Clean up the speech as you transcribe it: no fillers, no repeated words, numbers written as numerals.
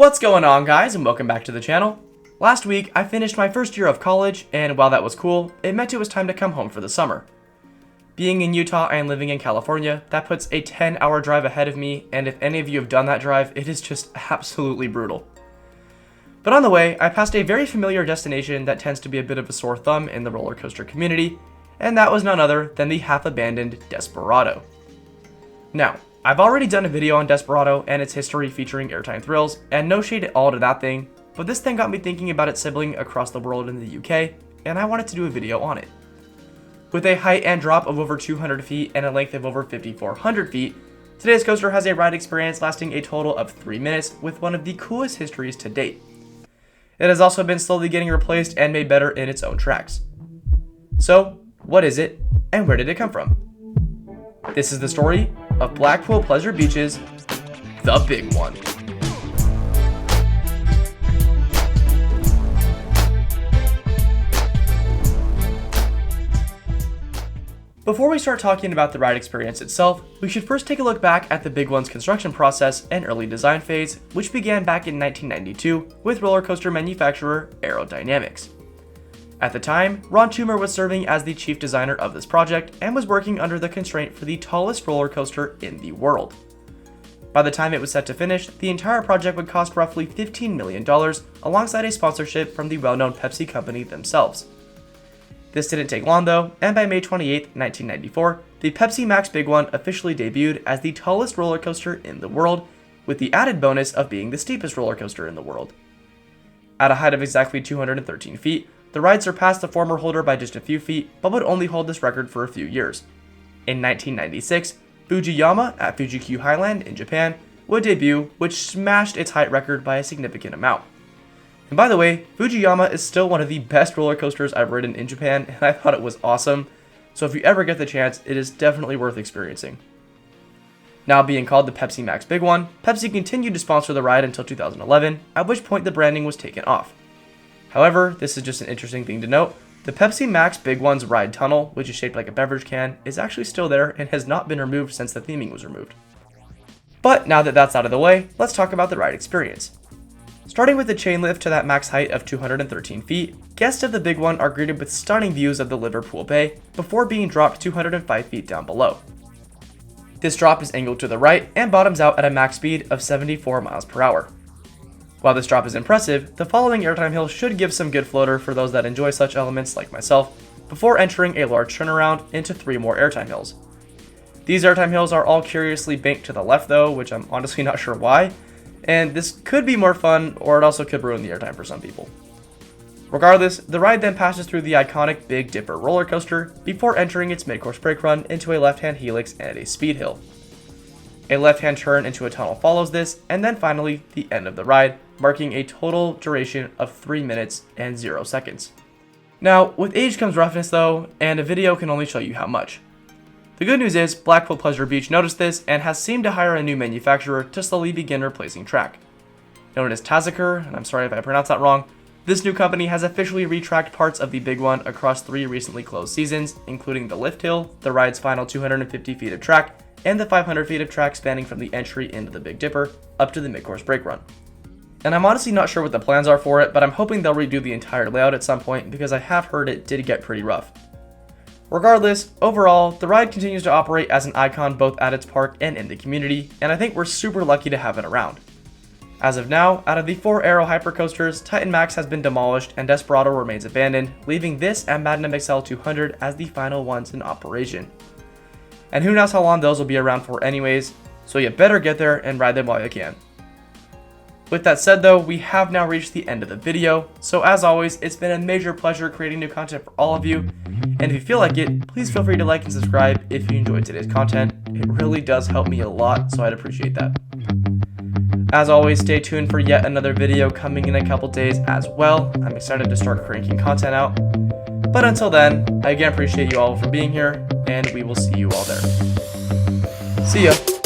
What's going on, guys, and welcome back to the channel. Last week I finished my first year of college, and while that was cool, it meant it was time to come home for the summer. Being in Utah and living in California, that puts a 10-hour drive ahead of me, and if any of you have done that drive, it is just absolutely brutal. But on the way, I passed a very familiar destination that tends to be a bit of a sore thumb in the roller coaster community, and that was none other than the half-abandoned Desperado. Now, I've already done a video on Desperado and its history featuring Airtime Thrills, and no shade at all to that thing, but this thing got me thinking about its sibling across the world in the UK, and I wanted to do a video on it. With a height and drop of over 200 feet and a length of over 5,400 feet, today's coaster has a ride experience lasting a total of 3 minutes with one of the coolest histories to date. It has also been slowly getting replaced and made better in its own tracks. So, what is it, and where did it come from? This is the story of Blackpool Pleasure Beach's The Big One. Before we start talking about the ride experience itself, we should first take a look back at the Big One's construction process and early design phase, which began back in 1992 with roller coaster manufacturer Aerodynamics. At the time, Ron Toomer was serving as the chief designer of this project and was working under the constraint for the tallest roller coaster in the world. By the time it was set to finish, the entire project would cost roughly $15 million alongside a sponsorship from the well-known Pepsi company themselves. This didn't take long though, and by May 28, 1994, the Pepsi Max Big One officially debuted as the tallest roller coaster in the world, with the added bonus of being the steepest roller coaster in the world. At a height of exactly 213 feet, the ride surpassed the former holder by just a few feet, but would only hold this record for a few years. In 1996, Fujiyama at Fuji-Q Highland in Japan would debut, which smashed its height record by a significant amount. And by the way, Fujiyama is still one of the best roller coasters I've ridden in Japan, and I thought it was awesome, so if you ever get the chance, it is definitely worth experiencing. Now being called the Pepsi Max Big One, Pepsi continued to sponsor the ride until 2011, at which point the branding was taken off. However, this is just an interesting thing to note, the Pepsi Max Big One's ride tunnel, which is shaped like a beverage can, is actually still there and has not been removed since the theming was removed. But now that that's out of the way, let's talk about the ride experience. Starting with the chain lift to that max height of 213 feet, guests of the Big One are greeted with stunning views of the Liverpool Bay before being dropped 205 feet down below. This drop is angled to the right and bottoms out at a max speed of 74 miles per hour. While this drop is impressive, the following airtime hill should give some good floater for those that enjoy such elements like myself, before entering a large turnaround into 3 more airtime hills. These airtime hills are all curiously banked to the left though, which I'm honestly not sure why, and this could be more fun, or it also could ruin the airtime for some people. Regardless, the ride then passes through the iconic Big Dipper roller coaster before entering its mid-course brake run into a left-hand helix and a speed hill. A left-hand turn into a tunnel follows this, and then finally the end of the ride, marking a total duration of 3 minutes and 0 seconds. Now, with age comes roughness though, and a video can only show you how much. The good news is, Blackpool Pleasure Beach noticed this and has seemed to hire a new manufacturer to slowly begin replacing track. Known as Tazakur, and I'm sorry if I pronounced that wrong, this new company has officially retracked parts of the Big One across 3 recently closed seasons, including the lift hill, the ride's final 250 feet of track, and the 500 feet of track spanning from the entry into the Big Dipper up to the mid-course brake run. And I'm honestly not sure what the plans are for it, but I'm hoping they'll redo the entire layout at some point because I have heard it did get pretty rough. Regardless, overall, the ride continues to operate as an icon both at its park and in the community, and I think we're super lucky to have it around. As of now, out of the 4 Aero hypercoasters, Titan Max has been demolished and Desperado remains abandoned, leaving this and Magnum XL 200 as the final ones in operation. And who knows how long those will be around for anyways, so you better get there and ride them while you can. With that said though, we have now reached the end of the video, so as always, it's been a major pleasure creating new content for all of you, and if you feel like it, please feel free to like and subscribe if you enjoyed today's content. It really does help me a lot, so I'd appreciate that. As always, stay tuned for yet another video coming in a couple days as well. I'm excited to start cranking content out. But until then, I again appreciate you all for being here, and we will see you all there. See ya!